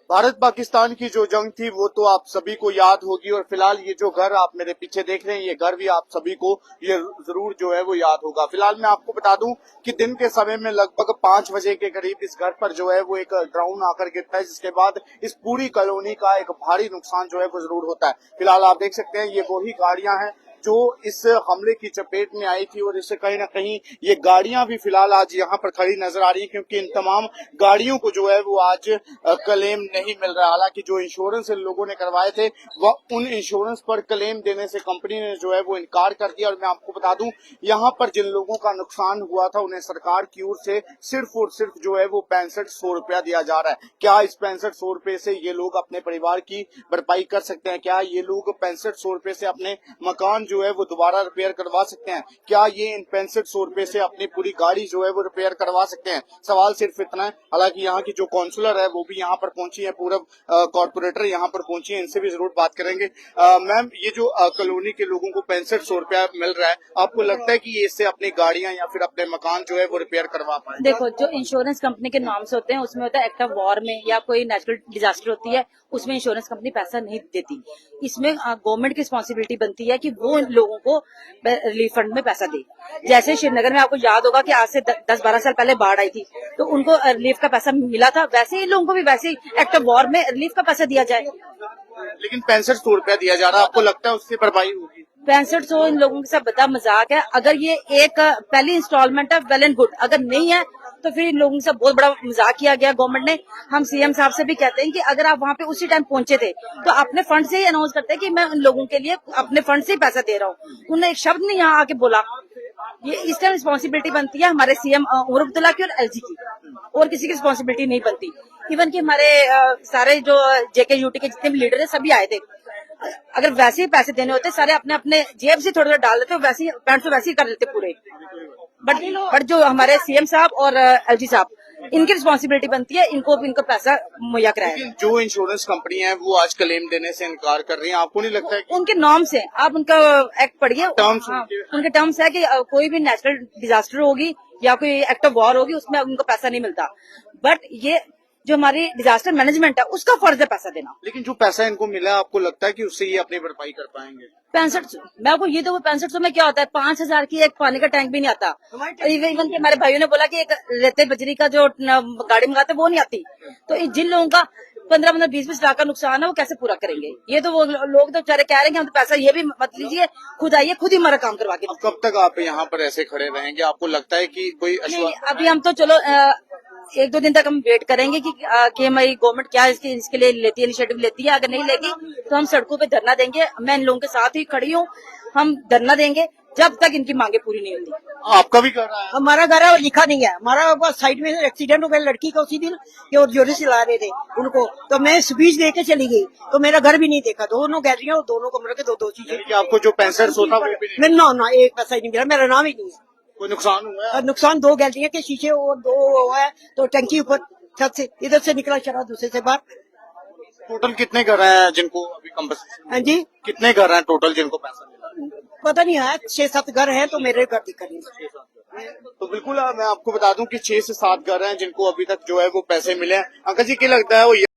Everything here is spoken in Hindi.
भारत पाकिस्तान की जो जंग थी वो तो आप सभी को याद होगी और फिलहाल ये जो घर आप मेरे पीछे देख रहे हैं ये घर भी आप सभी को ये जरूर जो है वो याद होगा। फिलहाल मैं आपको बता दूं कि दिन के समय में लगभग 5 बजे के करीब इस घर पर जो है वो एक ड्रोन आकर गिरता है, जिसके बाद इस पूरी कॉलोनी का एक भारी नुकसान जो है वो जरूर होता है। फिलहाल आप देख सकते हैं ये वही गाड़ियां हैं जो इस हमले की चपेट में आई थी और इससे कहीं ना कहीं ये गाड़ियां भी फिलहाल आज यहाँ पर खड़ी नजर आ रही है, क्योंकि इन तमाम गाड़ियों को जो है वो आज क्लेम नहीं मिल रहा। हालांकि जो इंश्योरेंस इन लोगों ने करवाए थे वह उन इंश्योरेंस पर क्लेम देने से कंपनी ने जो है वो इनकार कर दिया। और मैं आपको बता दूं यहाँ पर जिन लोगों का नुकसान हुआ था उन्हें सरकार की ओर से सिर्फ और सिर्फ जो है वो 6500 रुपया दिया जा रहा है। क्या इस 6500 रुपए से ये लोग अपने परिवार की भरपाई कर सकते हैं? क्या ये लोग 6500 रुपए से अपने मकान जो है वो दोबारा रिपेयर करवा सकते हैं? क्या ये इन 6500 रुपए से अपनी पूरी गाड़ी जो है वो रिपेयर करवा सकते हैं? सवाल सिर्फ इतना है। हालांकि यहाँ की जो काउंसलर है वो भी यहाँ पर पहुंची है, पूर्व कॉर्पोरेटर यहाँ पर पहुंची है, इनसे भी जरूर बात करेंगे। मैम, ये जो कॉलोनी के लोगों को 6500 रुपया मिल रहा है, आपको लगता है कि ये इससे अपनी गाड़ियां या फिर अपने मकान जो है वो रिपेयर करवा पाए? देखो, जो इंश्योरेंस कंपनी के नाम से होते हैं उसमें होता है एक्ट ऑफ वॉर में या कोई नेचुरल डिजास्टर होती है, उसमें इंश्योरेंस कंपनी पैसा नहीं देती। इसमें गवर्नमेंट की रिस्पॉन्सिबिलिटी बनती है कि वो लोगों को रिलीफ फंड में पैसा दे। जैसे श्रीनगर में आपको याद होगा कि आज से 10-12 साल पहले बाढ़ आई थी तो उनको रिलीफ का पैसा मिला था, वैसे ही लोगों को भी वैसे ही एक्ट ऑफ वॉर में रिलीफ का पैसा दिया जाए। लेकिन 6500 रुपया दिया जा रहा है, आपको लगता है उससे भरपाई होगी? 6500 इन लोगों के साथ बड़ा मजाक है। अगर ये एक पहली इंस्टॉलमेंट है, वेल एंड गुड। अगर नहीं है तो फिर इन लोगों से बहुत बड़ा मजाक किया गया गवर्नमेंट ने। हम सीएम साहब से भी कहते हैं कि अगर आप वहाँ पे उसी टाइम पहुंचे थे तो अपने फंड से ही अनाउंस करते हैं कि मैं उन लोगों के लिए अपने फंड से ही पैसा दे रहा हूँ। उन्होंने एक शब्द नहीं यहाँ आके बोला। ये इस टाइम रिस्पॉन्सिबिलिटी बनती है हमारे सीएम उमर अब्दुल्ला की और एलजी की, और किसी की रिस्पॉन्सिबिलिटी नहीं बनती। इवन कि हमारे सारे जो जेके यूटी के जितने भी लीडर है सभी आए थे। अगर वैसे ही पैसे देने होते सारे अपने अपने जेब से थोड़ा थोड़ा डाल देते, वैसे ही पैंट से वैसे ही कर लेते पूरे। बट जो हमारे सीएम साहब और एलजी साहब, इनकी रिस्पॉन्सिबिलिटी बनती है इनको पैसा मुहैया कराया। लेकिन जो इंश्योरेंस कंपनी है वो आज क्लेम देने से इनकार कर रही है, आपको नहीं लगता है कि उनके नॉर्म्स है? आप उनका एक्ट पढ़िए, टर्म्स उनके टर्म्स है कि कोई भी नेचुरल डिजास्टर होगी या कोई एक्ट ऑफ वॉर होगी उसमें उनको पैसा नहीं मिलता। बट ये जो हमारी डिजास्टर मैनेजमेंट है उसका फर्ज है पैसा देना। लेकिन जो पैसा इनको मिला है, आपको लगता है कि उससे ये अपनी भरपाई कर पाएंगे? 6500, मैं आपको ये तो 6500 में क्या होता है? 5000 की एक पानी का टैंक भी नहीं आता। इवन के हमारे भाइयों ने बोला कि एक रेते बजरी का जो गाड़ी मंगाते वो नहीं आती। तो जिन लोगों का 15-15, 20-20 लाख का नुकसान है वो कैसे पूरा करेंगे? ये तो वो लोग तो बेचारे कह रहे हैं कि हम तो पैसा ये भी मत लीजिए, खुद आइए, खुद ही हमारा काम करवा के। कब तक आप यहाँ पर ऐसे खड़े रहेंगे? आपको लगता है कि कोई अभी हम तो चलो 1-2 दिन तक हम वेट करेंगे कि हमारी गवर्नमेंट क्या इसके लिए लेती है, इनिशिएटिव लेती है। अगर नहीं लेगी तो हम सड़कों पे धरना देंगे। मैं इन लोगों के साथ ही खड़ी हूँ। हम धरना देंगे जब तक इनकी मांगे पूरी नहीं होती। आपका भी घर है? हमारा घर है और लिखा नहीं है। हमारा साइड में एक्सीडेंट हो गया लड़की का उसी दिन, कि और जोरे से ला रहे थे उनको, तो मैं स्पीच देके चली गई तो मेरा घर भी नहीं देखा। दोनों गैलरियां, दोनों कमरों के दो चीजें। आपको जो 6500 होता वो भी नहीं? ना, एक पैसा ही नहीं मिला, मेरा नाम ही नहीं है। कोई नुकसान हुआ है? नुकसान 2 गैलरियां के शीशे और 2 हुआ है, तो टंकी ऊपर छत से इधर से निकला शराब दूसरे से बाहर। टोटल कितने घर हैं जिनको अभी कंपनसेशन? हाँ जी, कितने घर हैं टोटल जिनको पैसा मिला? पता नहीं है, 6-7 घर हैं तो मेरे घर दिक्कत नहीं। तो बिल्कुल मैं आपको बता दूं कि 6 से 7 घर हैं जिनको अभी तक जो है वो पैसे मिले हैं। अंकल जी, क्या लगता है वो